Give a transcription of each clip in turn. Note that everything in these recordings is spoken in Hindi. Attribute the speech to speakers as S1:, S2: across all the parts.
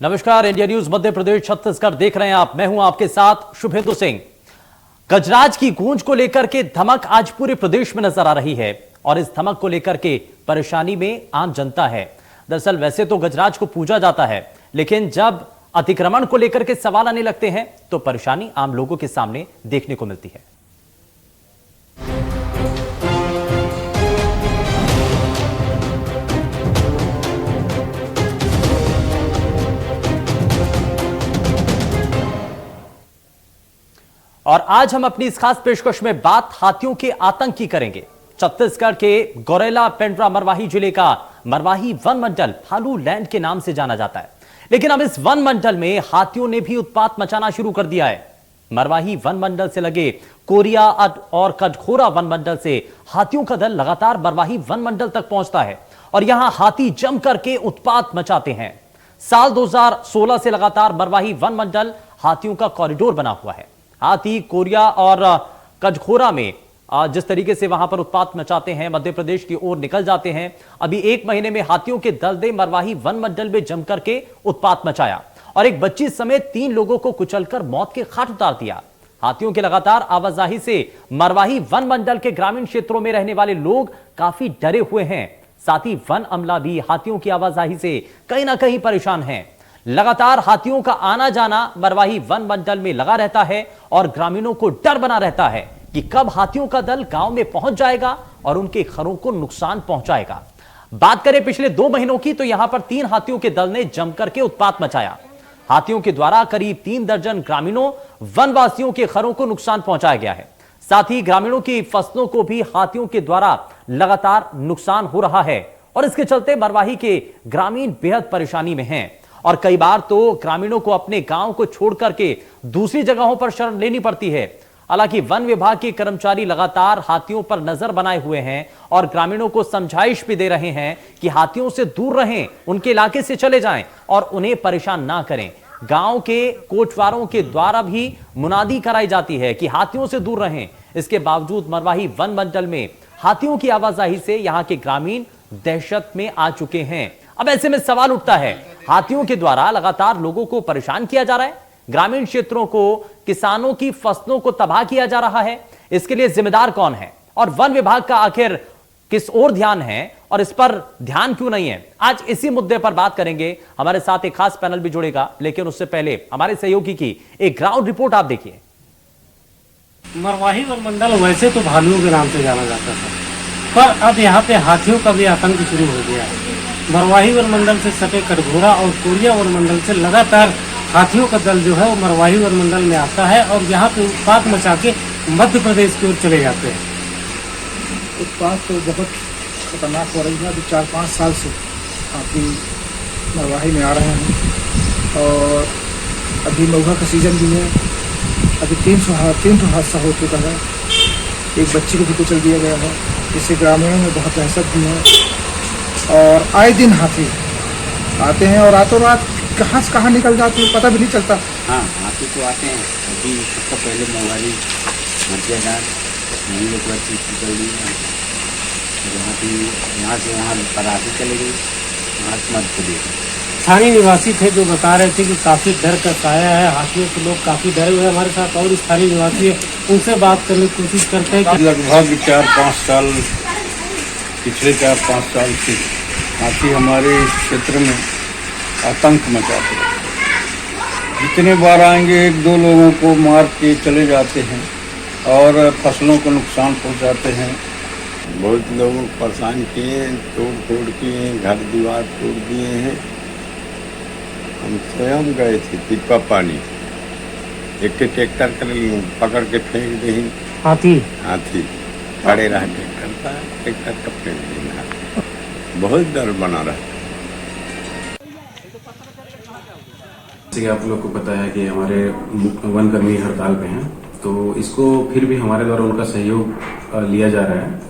S1: नमस्कार, इंडिया न्यूज मध्य प्रदेश छत्तीसगढ़ देख रहे हैं आप। मैं हूं आपके साथ शुभेंदु सिंह। गजराज की गूंज को लेकर के धमक आज पूरे प्रदेश में नजर आ रही है और इस धमक को लेकर के परेशानी में आम जनता है। दरअसल वैसे तो गजराज को पूजा जाता है, लेकिन जब अतिक्रमण को लेकर के सवाल आने लगते हैं तो परेशानी आम लोगों के सामने देखने को मिलती है। और आज हम अपनी इस खास पेशकश में बात हाथियों के आतंक की करेंगे। छत्तीसगढ़ के गौरेला पेंड्रा मरवाही जिले का मरवाही वन मंडल भालू लैंड के नाम से जाना जाता है, लेकिन अब इस वन मंडल में हाथियों ने भी उत्पात मचाना शुरू कर दिया है। मरवाही वन मंडल से लगे कोरिया और कटघोरा वन मंडल से हाथियों का दल लगातार मरवाही वन मंडल तक पहुंचता है और यहां हाथी जम करके उत्पात मचाते हैं। साल 2016 से लगातार मरवाही वन मंडल हाथियों का कॉरिडोर बना हुआ है। हाथी कोरिया और कटघोरा में जिस तरीके से वहां पर उत्पात मचाते हैं, मध्य प्रदेश की ओर निकल जाते हैं। अभी 1 महीने में हाथियों के दल ने मरवाही वन मंडल में जमकर के उत्पात मचाया और एक बच्ची समेत 3 लोगों को कुचलकर मौत के घाट उतार दिया। हाथियों के लगातार आवाजाही से मरवाही वन मंडल के ग्रामीण क्षेत्रों में रहने वाले लोग काफी डरे हुए हैं। साथ ही वन अमला भी हाथियों की आवाजाही से कहीं ना कहीं परेशान है। लगातार हाथियों का आना जाना मरवाही वन मंडल में लगा रहता है और ग्रामीणों को डर बना रहता है कि कब हाथियों का दल गांव में पहुंच जाएगा और उनके घरों को नुकसान पहुंचाएगा। बात करें पिछले 2 महीनों की, तो यहां पर 3 हाथियों के दल ने जमकर के उत्पात मचाया। हाथियों के द्वारा करीब 3 दर्जन ग्रामीणों वनवासियों के घरों को नुकसान पहुंचाया गया है। साथ ही ग्रामीणों की फसलों को भी हाथियों के द्वारा लगातार नुकसान हो रहा है और इसके चलते मरवाही के ग्रामीण बेहद परेशानी में हैं और कई बार तो ग्रामीणों को अपने गांव को छोड़ करके दूसरी जगहों पर शरण लेनी पड़ती है। हालांकि वन विभाग के कर्मचारी लगातार हाथियों पर नजर बनाए हुए हैं और ग्रामीणों को समझाइश भी दे रहे हैं कि हाथियों से दूर रहें, उनके इलाके से चले जाएं और उन्हें परेशान ना करें। गांव के कोटवारों के द्वारा भी मुनादी कराई जाती है कि हाथियों से दूर रहें। इसके बावजूद मरवाही वन मंडल में हाथियों की आवाजाही से यहां के ग्रामीण दहशत में आ चुके हैं। अब ऐसे में सवाल उठता है, हाथियों के द्वारा लगातार लोगों को परेशान किया जा रहा है, ग्रामीण क्षेत्रों को, किसानों की फसलों को तबाह किया जा रहा है, इसके लिए जिम्मेदार कौन है और वन विभाग का आखिर किस ओर ध्यान है और इस पर ध्यान क्यों नहीं है? आज इसी मुद्दे पर बात करेंगे। हमारे साथ एक खास पैनल भी जुड़ेगा, लेकिन उससे पहले हमारे सहयोगी की एक ग्राउंड रिपोर्ट आप देखिए।
S2: मरवाही वन मंडल वैसे तो भालुओं के नाम से जाना जाता था, पर अब यहाँ पे हाथियों का भी आतंक शुरू हो गया है। मरवाही वन मंडल से सटे कटघोरा और कोरिया वन मंडल से लगातार हाथियों का दल जो है वो मरवाही वन मंडल में आता है और यहाँ पे उत्पात मचा के मध्य प्रदेश की ओर चले जाते हैं।
S3: उत्पात तो बहुत खतरनाक हो रही है। अभी 4-5 साल से हाथी मरवाही में आ रहे हैं और अभी महुआ का सीजन भी है। अभी 300 हादसा हो चुका है। एक बच्ची को भी कुचल दिया गया है, जिससे ग्रामीणों में बहुत दहशत भी है और आए दिन हाथी आते हैं और रातों रात कहाँ से कहाँ निकल जाते हैं पता भी नहीं चलता।
S4: हाँ, हाथी तो आते हैं। अभी सबसे पहले मोहाली मध्यादार यही एक बच्ची निकल गई है, हाथी यहाँ से वहाँ परासी चले गई, वहाँ से मध्य प्रदेश।
S2: स्थानीय निवासी थे जो बता रहे थे कि काफी डर का साया है, हाथियों से लोग काफी डरे हुए हैं। हमारे साथ और स्थानीय निवासी है, उनसे बात करने की कोशिश करते हैं।
S5: लगभग 4-5 साल, पिछले 4-5 साल से हाथी हमारे इस क्षेत्र में आतंक मचाते हैं। जितने बार आएंगे 1-2 लोगों को मार के चले जाते हैं और फसलों को नुकसान पहुंचाते हैं।
S6: बहुत लोगों को परेशान किए, तोड़ किए, घर दीवार तोड़ दिए हैं। हम स्वयं गए थे तिप्पा पानी, एक ट्रैक्टर कर पकड़ के फेंक दे।
S2: हाथी
S6: खड़े रहा ट्रैक्टर का फेंक देना, बहुत डर बना रहा।
S7: जैसे कि आप लोग को पता है कि हमारे वन कर्मी हड़ताल पे हैं, तो इसको फिर भी हमारे द्वारा उनका सहयोग लिया जा रहा है।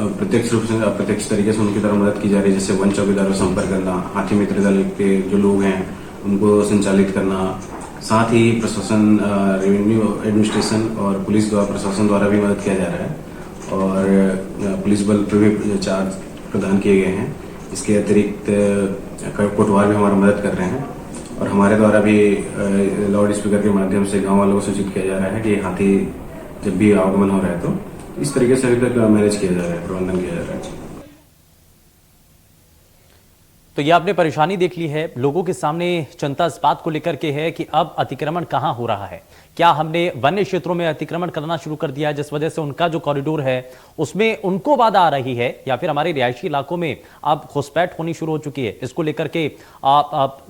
S7: प्रत्यक्ष रूप से अप्रत्यक्ष तरीके से उनकी तरफ मदद की जा रही है, जैसे वन चौकीदारों से संपर्क करना, हाथी मित्र दल के जो लोग हैं उनको संचालित करना, साथ ही प्रशासन, रेवेन्यू एडमिनिस्ट्रेशन और पुलिस द्वारा, प्रशासन द्वारा भी मदद किया जा रहा है और पुलिस बल पर भी चार्ज प्रदान किए गए हैं। इसके अतिरिक्त कोटवार भी हमारा मदद कर रहे हैं और हमारे द्वारा भी लाउड स्पीकर के माध्यम से गांव वालों को सूचित किया जा रहा है कि हाथी जब भी आगमन हो रहा है तो इस तरीके से अभी तक मैनेज किया जा रहा है, प्रबंधन किया जा रहा है।
S1: तो ये आपने परेशानी देख ली है। लोगों के सामने चिंता इस बात को लेकर के है कि अब अतिक्रमण कहां हो रहा है। क्या हमने वन्य क्षेत्रों में अतिक्रमण करना शुरू कर दिया है जिस वजह से उनका जो कॉरिडोर है उसमें उनको बाधा आ रही है, या फिर हमारे रिहायशी इलाकों में अब घुसपैठ होनी शुरू हो चुकी है। इसको लेकर के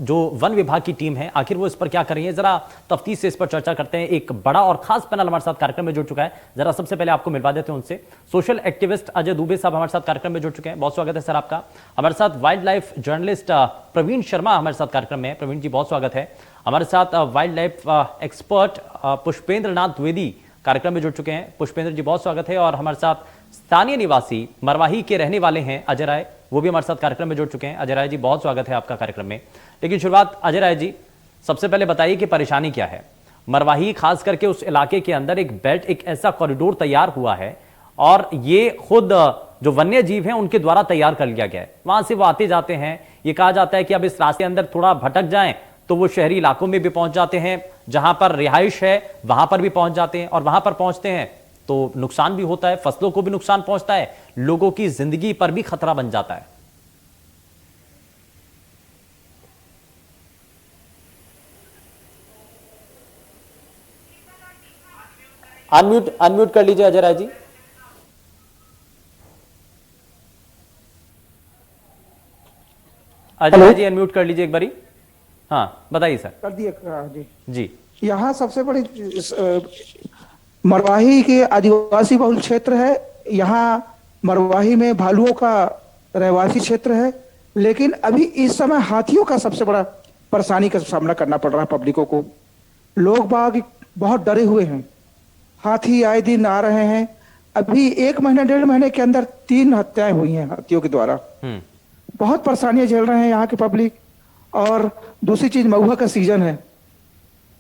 S1: जो वन विभाग की टीम है आखिर वो इस पर क्या कर रही है, जरा तफ्तीश से इस पर चर्चा करते हैं। एक बड़ा और खास पैनल हमारे साथ कार्यक्रम में जुड़ चुका है। जरा सबसे पहले आपको मिलवा देते हैं उनसे। सोशल एक्टिविस्ट अजय दुबे साहब हमारे साथ कार्यक्रम में जुड़ चुके हैं, बहुत स्वागत है सर आपका। हमारे साथ wild life journalist Praveen Sharma हमारे साथ कार्यक्रम में है। प्रवीण जी बहुत स्वागत है। हमारे साथ वाइल्ड लाइफ एक्सपर्ट पुष्पेंद्र नाथ द्विवेदी कार्यक्रम में जुड़ चुके हैं। पुष्पेंद्र जी बहुत स्वागत है। और हमारे साथ स्थानीय निवासी मरवाही के रहने वाले हैं अजय राय, वो भी हमारे साथ कार्यक्रम में जुड़ चुके हैं। अजय राय जी बहुत स्वागत है आपका कार्यक्रम में। लेकिन शुरुआत अजय राय जी सबसे पहले बताइए कि परेशानी क्या है। मरवाही खास करके उस इलाके के अंदर एक बेल्ट, एक ऐसा कॉरिडोर तैयार हुआ है और ये खुद जो वन्य जीव हैं उनके द्वारा तैयार कर लिया गया है। वहां से वो आते जाते हैं। ये कहा जाता है कि अब इस रास्ते अंदर थोड़ा भटक जाएं तो वो शहरी इलाकों में भी पहुंच जाते हैं, जहां पर रिहाइश है वहां पर भी पहुंच जाते हैं, और वहां पर पहुंचते हैं तो नुकसान भी होता है, फसलों को भी नुकसान पहुंचता है, लोगों की जिंदगी पर भी खतरा बन जाता है। अनम्यूट कर लीजिए अजय राय जी। अजय राय जी अनम्यूट कर लीजिए एक बारी। हाँ बताइए सर।
S3: कर दिए जी।
S1: जी
S3: यहाँ सबसे बड़ी मरवाही के आदिवासी बहुल क्षेत्र है। यहाँ मरवाही में भालुओं का रहवासी क्षेत्र है, लेकिन अभी इस समय हाथियों का सबसे बड़ा परेशानी का सामना करना पड़ रहा है पब्लिकों को। लोग बाग बहुत डरे हुए हैं। हाथी आए दिन आ रहे हैं। अभी 1 महीने 1.5 महीने के अंदर 3 हत्याएं हुई हैं हाथियों के द्वारा। बहुत परेशानियां झेल रहे हैं यहाँ के पब्लिक। और दूसरी चीज महुआ का सीजन है।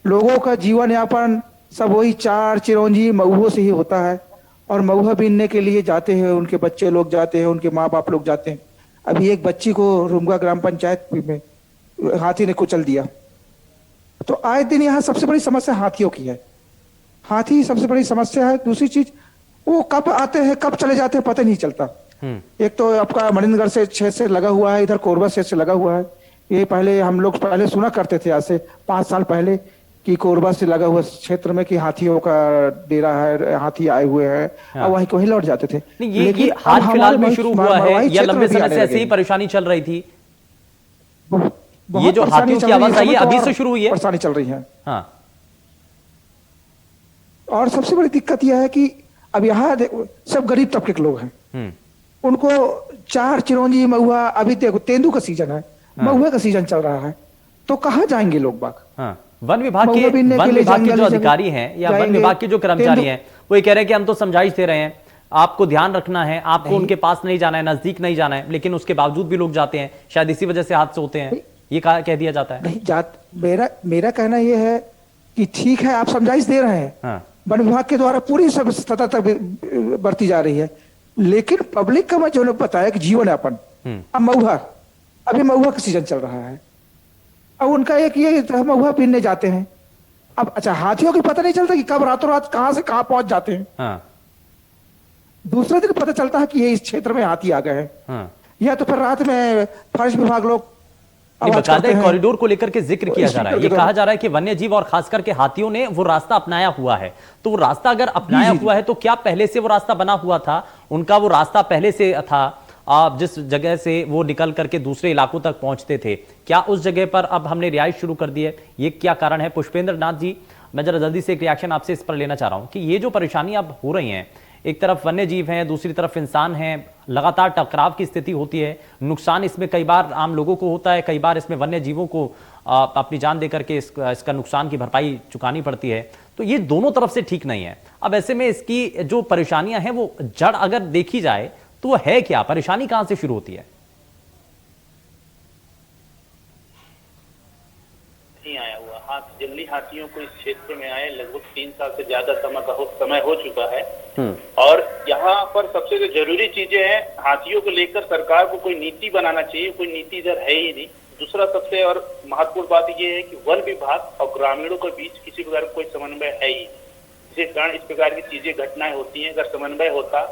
S3: लोगों का जीवन यापन सब वही चार चिरौंजी महुओं से ही होता है, और महुआ बीनने के लिए जाते हैं, उनके बच्चे लोग जाते हैं, उनके माँ बाप लोग जाते हैं। अभी एक बच्ची को रुमगा ग्राम पंचायत में हाथी ने कुचल दिया। तो आए दिन यहाँ सबसे बड़ी समस्या हाथियों की है। हाथी सबसे बड़ी समस्या है। दूसरी चीज वो कब आते हैं कब चले जाते हैं पता नहीं चलता। एक तो आपका मणिनगर से क्षेत्र से लगा हुआ है, इधर कोरबा क्षेत्र से लगा हुआ है। ये पहले हम लोग पहले सुना करते थे, आज से 5 साल पहले, कि कोरबा से लगा हुआ क्षेत्र में कि हाथियों का डेरा है, हाथी आए हुए हैं। हाँ। और वहीं लौट जाते थे।
S1: ये हाल फिलहाल में शुरू हुआ है या लंबे समय से ऐसे ही परेशानी चल रही थी? ये जो हाथियों की आवाज आई है अभी से शुरू हुई है?
S3: परेशानी चल रही है।
S1: हाँ।
S3: और सबसे बड़ी दिक्कत यह है कि अब यहाँ सब गरीब तबके के लोग हैं। उनको 4 चिरौंजी महुआ, अभी देखो तेंदू का सीजन है, महुए का सीजन चल रहा है, तो कहां जाएंगे लोग बाग?
S1: हाँ। वन विभाग के जो अधिकारी हैं या वन विभाग के जो कर्मचारी हैं वो ये कह रहे हैं कि हम तो समझाइश दे रहे हैं, आपको ध्यान रखना है, आपको उनके पास नहीं जाना है, नजदीक नहीं जाना है, लेकिन उसके बावजूद भी लोग जाते हैं। शायद इसी वजह से हादसे होते हैं, ये कह दिया जाता है।
S3: नहीं, मेरा कहना यह है कि ठीक है आप समझाइश दे रहे हैं। हाँ। वन विभाग के द्वारा पूरी सतर्कता बरती जा रही है, लेकिन पब्लिक का मैं जो बताया कि जीवन यापन, अब महुआ, अभी महुआ का सीजन चल रहा है, अब उनका एक ये महुआ पीने जाते हैं। अब अच्छा, हाथियों की पता नहीं चलता कि कब रातों रात कहां से कहां पहुंच जाते हैं। हाँ। दूसरे दिन पता चलता है कि ये इस क्षेत्र में हाथी आ गए हैं। हाँ। या तो फिर रात में फॉरेस्ट विभाग लोग
S1: कॉरिडोर को लेकर के जिक्र किया जा रहा है। ये कहा जा रहा है कि वन्य जीव और खास करके हाथियों ने वो रास्ता अपनाया हुआ है। तो वो रास्ता अगर अपनाया हुआ है तो क्या पहले से वो रास्ता बना हुआ था? उनका वो रास्ता पहले से था, आप जिस जगह से वो निकल करके दूसरे इलाकों तक पहुंचते थे, क्या उस जगह पर अब हमने रिहाइश शुरू कर दी है? ये क्या कारण है? पुष्पेंद्र नाथ जी, मैं जरा जल्दी से एक रिएक्शन आपसे इस पर लेना चाह रहा हूं कि ये जो परेशानी अब हो रही है, एक तरफ वन्य जीव हैं, दूसरी तरफ इंसान हैं, लगातार टकराव की स्थिति होती है, नुकसान इसमें कई बार आम लोगों को होता है, कई बार इसमें वन्य जीवों को अपनी जान देकर के इसका नुकसान की भरपाई चुकानी पड़ती है। तो ये दोनों तरफ से ठीक नहीं है। अब ऐसे में इसकी जो परेशानियां हैं वो जड़ अगर देखी जाए तो वो है क्या? परेशानी कहां से शुरू होती है?
S8: नहीं आया हुआ हाथ जंगली हाथियों को इस क्षेत्र में आए लगभग 3 साल से ज्यादा समय हो चुका है। और यहाँ पर सबसे जो जरूरी चीजें हैं, हाथियों को लेकर सरकार को कोई नीति बनाना चाहिए, कोई नीति इधर है ही नहीं। दूसरा सबसे और महत्वपूर्ण बात यह है कि वन विभाग और ग्रामीणों के बीच किसी प्रकार का कोई समन्वय है ही नहीं, जिसके कारण इस प्रकार की चीजें घटनाएं होती हैं। अगर समन्वय होता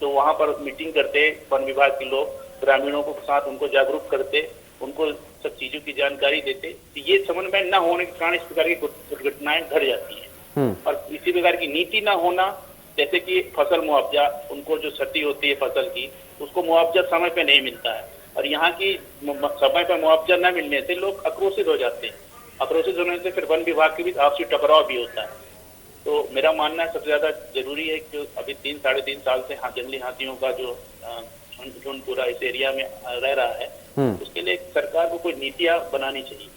S8: तो वहां पर मीटिंग करते वन विभाग के लोग, ग्रामीणों को साथ उनको जागरूक करते, उनको सब चीजों की जानकारी देते। तो ये समन्वय न होने के कारण इस प्रकार की दुर्घटनाएं घट जाती हैं। और इसी प्रकार की नीति न होना, जैसे कि फसल मुआवजा, उनको जो क्षति होती है फसल की, उसको मुआवजा समय पे नहीं मिलता है। और यहाँ की समय पर मुआवजा न मिलने से लोग आक्रोशित हो जाते हैं। आक्रोशित होने से फिर वन विभाग के बीच आपसी टकराव भी होता है। तो मेरा मानना है सबसे ज्यादा जरूरी है कि अभी 3-3.5 साल से जंगली हाथियों का जो झुंड पूरा इस एरिया में रह रहा है, उसके लिए सरकार को कोई नीतियां बनानी चाहिए।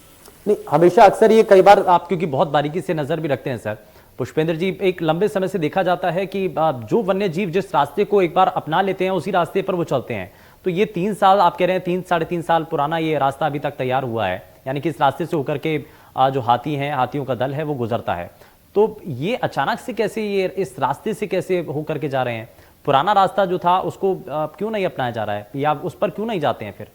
S1: नहीं, हमेशा अक्सर ये कई बार आप क्योंकि बहुत बारीकी से नजर भी रखते हैं सर पुष्पेंद्र जी, एक लंबे समय से देखा जाता है कि जो वन्य जीव जिस रास्ते को एक बार अपना लेते हैं उसी रास्ते पर वो चलते हैं। तो ये 3 साल आप कह रहे हैं, 3-3.5 साल पुराना ये रास्ता अभी तक तैयार हुआ है, यानी कि इस रास्ते से होकर के जो हाथी हैं, हाथियों का दल है वो गुजरता है। तो ये अचानक से कैसे ये इस रास्ते से कैसे होकर के जा रहे हैं? पुराना रास्ता जो था उसको क्यों नहीं अपनाया जा रहा है, या उस पर क्यों नहीं जाते हैं फिर?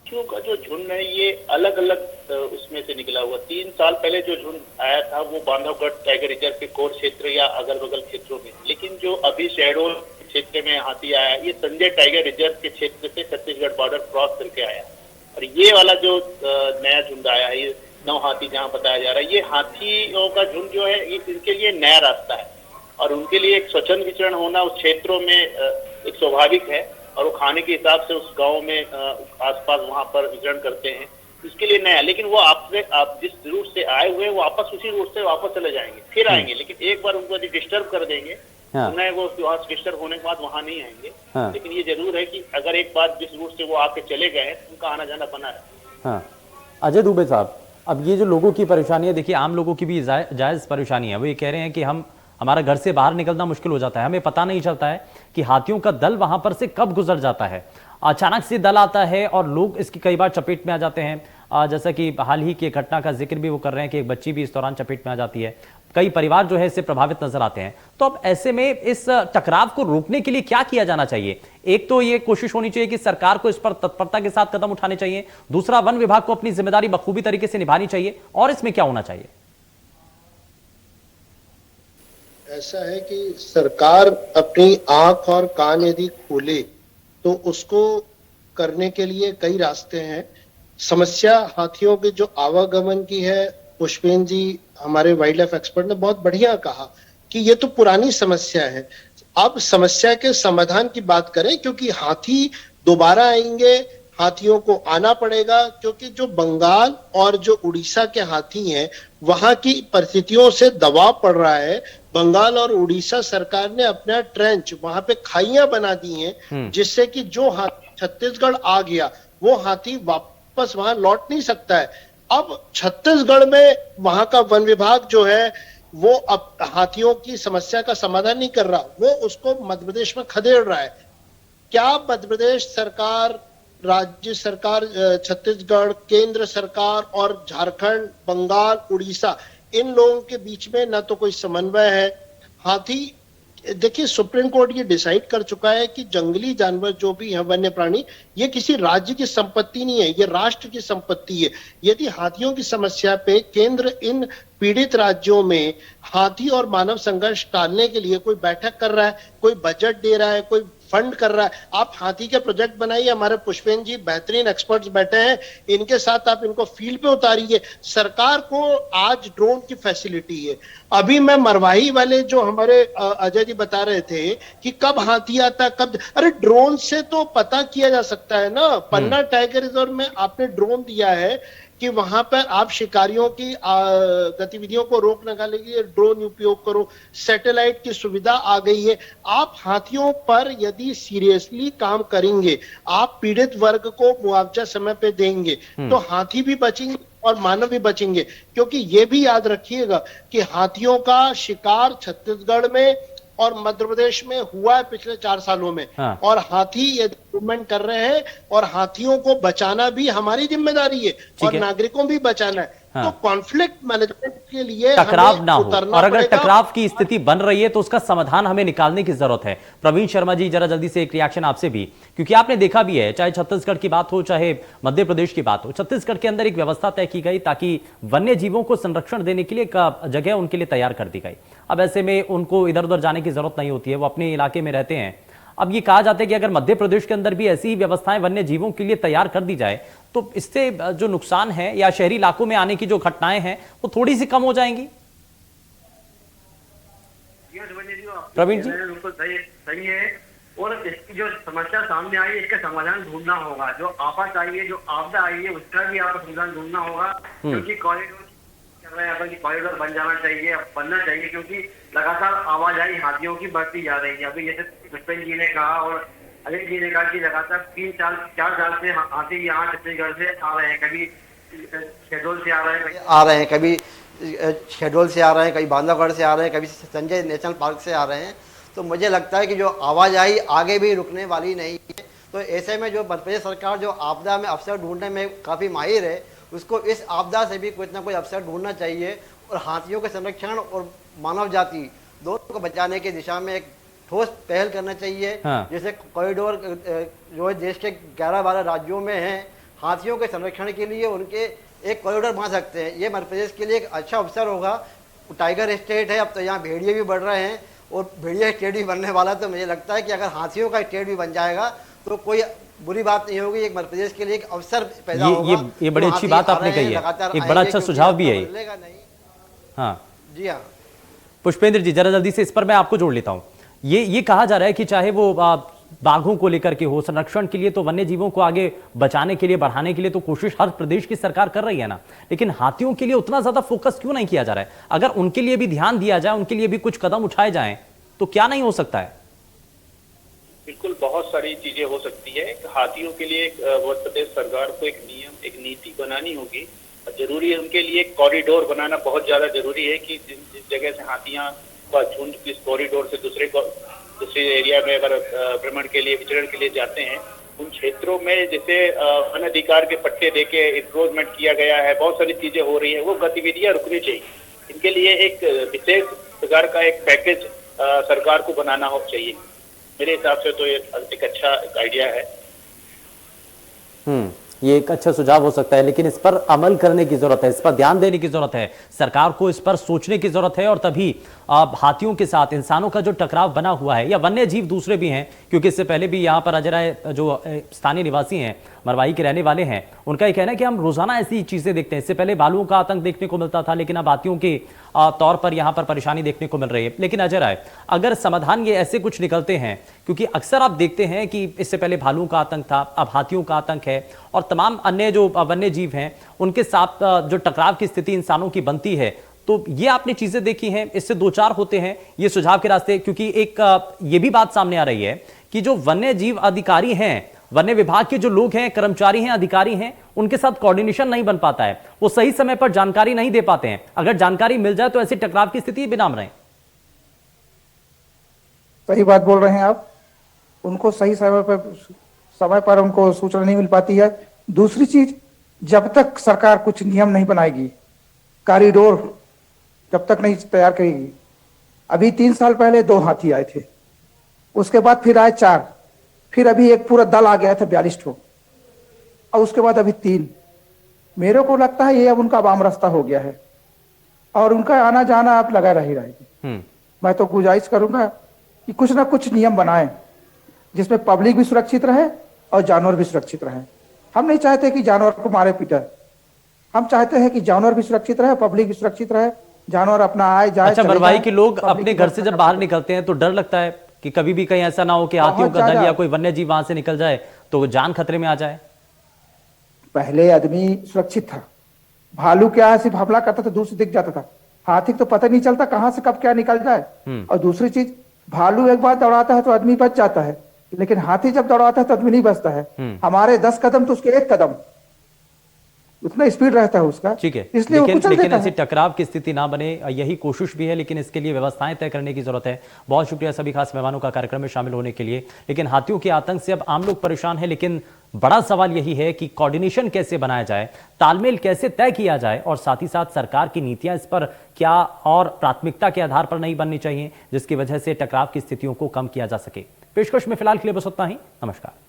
S8: हाथियों का जो झुंड है ये अलग अलग उसमें से निकला हुआ। 3 साल पहले जो झुंड आया था वो बांधवगढ़ टाइगर रिजर्व के कोर क्षेत्र या अगल बगल क्षेत्रों में, लेकिन जो अभी शहडोल क्षेत्र में हाथी आया ये संजय टाइगर रिजर्व के क्षेत्र से छत्तीसगढ़ बॉर्डर क्रॉस करके आया। और ये वाला जो नया झुंड आया है, ये 9 हाथी जहाँ बताया जा रहा है, ये हाथियों का झुंड जो है ये इनके लिए नया रास्ता है। और उनके लिए एक स्वच्छंद विचरण होना उस क्षेत्रों में एक स्वाभाविक है। और वो खाने के हिसाब से उस गांव में आसपास वहां पर विचरण करते हैं, इसके लिए नया। लेकिन वो आप जिस रूट से आए हुए हैं वो वापस उसी रूट से वापस चले जाएंगे, फिर आएंगे। लेकिन एक बार उनको यदि डिस्टर्ब कर देंगे उन्हें वो वहां डिस्टर्ब होने के बाद वहां नहीं आएंगे। लेकिन ये जरूर है कि अगर एक बार जिस रूट से वो आके चले गए हैं उनका आना जाना बना है।
S1: अजय दुबे साहब, अब ये जो लोगों की परेशानी है, देखिए आम लोगों की भी जायज परेशानी है। वो ये कह रहे हैं कि हमारा घर से बाहर निकलना मुश्किल हो जाता है, हमें पता नहीं चलता है कि हाथियों का दल वहां पर से कब गुजर जाता है। अचानक से दल आता है और लोग इसकी कई बार चपेट में आ जाते हैं। जैसा कि हाल ही की घटना का जिक्र भी वो कर रहे हैं कि एक बच्ची भी इस दौरान चपेट में आ जाती है। कई परिवार जो है इससे प्रभावित नजर आते हैं। तो अब ऐसे में इस टकराव को रोकने के लिए क्या किया जाना चाहिए? एक तो ये कोशिश होनी चाहिए कि सरकार को इस पर तत्परता के साथ कदम उठाने चाहिए, दूसरा वन विभाग को अपनी जिम्मेदारी बखूबी तरीके से निभानी चाहिए, और इसमें क्या होना चाहिए?
S9: ऐसा है कि सरकार अपनी आंख और कान यदि खोले तो उसको करने के लिए कई रास्ते हैं। समस्या हाथियों के जो आवागमन की है, पुष्पेंद्र जी हमारे वाइल्ड लाइफ एक्सपर्ट ने बहुत बढ़िया कहा कि ये तो पुरानी समस्या है। अब समस्या के समाधान की बात करें, क्योंकि हाथी दोबारा आएंगे, हाथियों को आना पड़ेगा, क्योंकि जो बंगाल और जो उड़ीसा के हाथी हैं वहां की परिस्थितियों से दबाव पड़ रहा है। बंगाल और उड़ीसा सरकार ने अपना ट्रेंच वहां पे खाइयां बना दी हैं, जिससे कि जो हाथी छत्तीसगढ़ आ गया वो हाथी वापस वहां लौट नहीं सकता है। अब छत्तीसगढ़ में वहां का वन विभाग जो है वो अब हाथियों की समस्या का समाधान नहीं कर रहा, वो उसको मध्य प्रदेश में खदेड़ रहा है। क्या मध्य प्रदेश सरकार, राज्य सरकार, छत्तीसगढ़, केंद्र सरकार और झारखंड, बंगाल, उड़ीसा, इन लोगों के बीच में ना तो कोई समन्वय है? हाथी, देखिए सुप्रीम कोर्ट ये डिसाइड कर चुका है कि जंगली जानवर जो भी है, वन्य प्राणी, ये किसी राज्य की संपत्ति नहीं है, ये राष्ट्र की संपत्ति है। यदि हाथियों की समस्या पे केंद्र इन पीड़ित राज्यों में हाथी और मानव संघर्ष टालने के लिए कोई बैठक कर रहा है, कोई बजट दे रहा है, कोई फंड कर रहा है, आप हाथी के प्रोजेक्ट बनाइए। हमारे पुष्पेंद्र जी बेहतरीन एक्सपर्ट्स बैठे हैं, इनके साथ आप इनको फील्ड पे उतारिए। सरकार को आज ड्रोन की फैसिलिटी है। अभी मैं मरवाही वाले जो हमारे अजय जी बता रहे थे कि कब हाथी आता, कब, अरे ड्रोन से तो पता किया जा सकता है ना। पन्ना टाइगर रिजर्व में आपने ड्रोन दिया है कि वहां पर आप शिकारियों की गतिविधियों को रोकने के लिए ड्रोन उपयोग करो, सैटेलाइट की सुविधा आ गई है। आप हाथियों पर यदि सीरियसली काम करेंगे, आप पीड़ित वर्ग को मुआवजा समय पे देंगे, तो हाथी भी बचेंगे और मानव भी बचेंगे। क्योंकि ये भी याद रखिएगा कि हाथियों का शिकार छत्तीसगढ़ में और मध्य प्रदेश में हुआ है पिछले 4 सालों में। और हाथी यदि मूवमेंट कर रहे हैं, और हाथियों को बचाना भी हमारी जिम्मेदारी है और नागरिकों भी बचाना है। तो कॉन्फ्लिक्ट मैनेजमेंट के लिए
S1: टकराव
S9: हमें
S1: ना हो,
S9: उतरना
S1: और अगर
S9: पड़ेगा।
S1: टकराव की स्थिति बन रही है तो उसका समाधान हमें निकालने की जरूरत है। प्रवीण शर्मा जी, जरा जल्दी से एक रिएक्शन आपसे भी, क्योंकि आपने देखा भी है, चाहे छत्तीसगढ़ की बात हो चाहे मध्य प्रदेश की बात हो, छत्तीसगढ़ के अंदर एक व्यवस्था तय की गई ताकि वन्य जीवों को संरक्षण देने के लिए एक जगह उनके लिए तैयार कर दी गई। अब ऐसे में उनको इधर उधर जाने की जरूरत नहीं होती है, वो अपने इलाके में रहते हैं। अब ये कहा जाता है कि अगर मध्य प्रदेश के अंदर भी ऐसी ही व्यवस्थाएं वन्य जीवों के लिए तैयार कर दी जाए तो इससे जो नुकसान है या शहरी इलाकों में आने की जो घटनाएं हैं वो थोड़ी सी कम हो जाएंगी। प्रवीण जी,
S10: बिल्कुल सही है। और इसकी जो समस्या सामने आई है इसका समाधान ढूंढना होगा। जो आफत आई है, जो आपदा आई है, उसका भी आपको समाधान ढूंढना होगा, क्योंकि कॉरिडोर चल रहा है, कॉरिडोर बन जाना चाहिए, बनना चाहिए, क्योंकि लगातार आवाजाही हाथियों की बढ़ती जा रही है। अभी जैसे पुष्पेंद्र जी ने कहा और अजय जी ने कहा कि लगातार 3-4 साल से हाथी यहाँ छत्तीसगढ़ से आ रहे हैं, कभी शहडोल से आ रहे हैं,
S11: कभी शहडोल से आ रहे हैं, कभी बांधवगढ़ से आ रहे हैं, कभी संजय नेशनल पार्क से आ रहे हैं। तो मुझे लगता है कि जो आवाजाही आगे भी रुकने वाली नहीं है। तो ऐसे में जो मध्य प्रदेश सरकार जो आपदा में अवसर ढूंढने में काफ़ी माहिर है, उसको इस आपदा से भी कुछ ना कुछ अवसर ढूंढना चाहिए और हाथियों के संरक्षण और मानव जाति दोनों को बचाने की दिशा में एक ठोस पहल करना चाहिए। जैसे कॉरिडोर जो देश के 11-12 राज्यों में हैं, हाथियों के संरक्षण के लिए उनके एक कॉरिडोर बना सकते हैं। ये मध्य प्रदेश के लिए एक अच्छा अवसर होगा। टाइगर स्टेट है, अब तो यहाँ भेड़िए भी बढ़ रहे हैं और भेड़िया स्टेट भी बनने वाला। तो मुझे लगता है कि अगर हाथियों का स्टेट भी बन जाएगा तो कोई बुरी बात नहीं होगी। एक मध्य प्रदेश के लिए एक अवसर पैदा होगा।
S1: ये बड़ी अच्छी बात आपने कही है, एक बड़ा अच्छा सुझाव भी है। हाँ
S11: जी हाँ,
S1: पुष्पेंद्र जी, जरा जल्दी से इस पर मैं आपको जोड़ लेता हूं। ये कहा जा रहा है कि चाहे वो बाघों को लेकर के हो, संरक्षण के लिए तो वन्य जीवों को आगे बचाने के लिए, बढ़ाने के लिए तो कोशिश हर प्रदेश की सरकार कर रही है ना, लेकिन हाथियों के लिए उतना ज्यादा फोकस क्यों नहीं किया जा रहा है? अगर उनके लिए भी ध्यान दिया जाए, उनके लिए भी कुछ कदम उठाए जाएं तो क्या नहीं हो सकता है?
S8: बिल्कुल, बहुत सारी चीजें हो सकती है। हाथियों के लिए मध्य प्रदेश सरकार को एक नियम, एक नीति बनानी होगी। जरूरी है उनके लिए कॉरिडोर बनाना, बहुत ज्यादा जरूरी है कि जिस जगह से हाथियां का झुंड किस कॉरिडोर से दूसरे एरिया में अगर भ्रमण के लिए, विचरण के लिए जाते हैं, उन क्षेत्रों में जैसे वन अधिकार के पट्टे देके इंक्रोचमेंट किया गया है, बहुत सारी चीजें हो रही है, वो गतिविधियां रुकनी चाहिए। इनके लिए एक विशेष प्रकार का एक पैकेज सरकार को बनाना हो चाहिए। मेरे हिसाब से तो ये एक अच्छा आइडिया है।
S1: ये एक अच्छा सुझाव हो सकता है, लेकिन इस पर अमल करने की जरूरत है, इस पर ध्यान देने की जरूरत है, सरकार को इस पर सोचने की जरूरत है। और तभी हाथियों के साथ इंसानों का जो टकराव बना हुआ है, या वन्य जीव दूसरे भी हैं, क्योंकि इससे पहले भी यहाँ पर अजय राय जो स्थानीय निवासी हैं, मरवाही के रहने वाले हैं, उनका ये कहना है कि हम रोजाना ऐसी चीजें देखते हैं। इससे पहले भालुओं का आतंक देखने को मिलता था, लेकिन अब हाथियों के तौर पर यहाँ पर परेशानी देखने को मिल रही है। लेकिन अजय राय, अगर समाधान ये ऐसे कुछ निकलते हैं, क्योंकि अक्सर आप देखते हैं कि इससे पहले भालुओं का आतंक था, अब हाथियों का आतंक है, और तमाम अन्य जो वन्य जीव हैं उनके साथ जो टकराव की स्थिति इंसानों की बनती है, तो ये आपने चीजें देखी हैं, इससे दो चार होते हैं ये सुझाव के रास्ते। क्योंकि एक ये भी बात सामने आ रही है कि जो वन्य जीव अधिकारी हैं, वन्य विभाग के जो लोग हैं, कर्मचारी हैं, अधिकारी हैं, उनके साथ कोऑर्डिनेशन नहीं बन पाता है, वो सही समय पर जानकारी नहीं दे पाते हैं। अगर जानकारी मिल जाए तो ऐसी टकराव की स्थिति भी नाम रहे।
S3: सही बात बोल रहे हैं आप। उनको सही समय पर उनको सूचना नहीं मिल पाती है। दूसरी चीज, जब तक सरकार कुछ नियम नहीं बनाएगी, कॉरिडोर जब तक नहीं तैयार करेगी। अभी 3 साल पहले 2 हाथी आए थे, उसके बाद फिर आए 4, फिर अभी एक पूरा दल आ गया था 42 ठो, और उसके बाद अभी 3। मेरे को लगता है ये अब उनका वाम रास्ता हो गया है और उनका आना जाना अब लगा रही रहेगी। मैं तो गुजारिश करूंगा कि कुछ ना कुछ नियम बनाएं जिसमें पब्लिक भी सुरक्षित रहे और जानवर भी सुरक्षित रहे। हम नहीं चाहते कि जानवर को मारे पीटे, हम चाहते हैं कि जानवर भी सुरक्षित रहे, पब्लिक भी सुरक्षित रहे, जानवर अपना आए जाए।
S1: अच्छा, मरवाही के लोग अपने घर से जब बाहर निकलते हैं तो डर लगता है कि कभी भी कहीं ऐसा ना हो कि हाथियों का दल या कोई वन्य जीव वहां से निकल जाए तो जान खतरे में आ जाए।
S3: पहले आदमी सुरक्षित था, भालू क्या है, सिर्फ हमला करता था, दूर से दिख जाता था। हाथी तो पता नहीं चलता कहां से कब क्या निकल जाए। और दूसरी चीज, भालू एक बार दौड़ाता है तो आदमी बच जाता है, लेकिन हाथी जब दौड़ाता है तो आदमी नहीं बचता है। हमारे 10 कदम तो उसके 1 कदम। उतना स्पीड रहता है उसका,
S1: ठीक है,
S3: इसलिए वो कुचल
S1: लेकिन
S3: देता
S1: ऐसी
S3: है।
S1: टकराव की स्थिति ना बने, यही कोशिश भी है, लेकिन इसके लिए व्यवस्थाएं तय करने की जरूरत है। बहुत शुक्रिया सभी खास मेहमानों का कार्यक्रम में शामिल होने के लिए। लेकिन हाथियों के आतंक से अब आम लोग परेशान है, लेकिन बड़ा सवाल यही है कि कोऑर्डिनेशन कैसे बनाया जाए, तालमेल कैसे तय किया जाए, और साथ ही साथ सरकार की नीतियां इस पर क्या और प्राथमिकता के आधार पर नहीं बननी चाहिए, जिसकी वजह से टकराव की स्थितियों को कम किया जा सके। पेशकश में फिलहाल के लिए बस उतना ही। नमस्कार।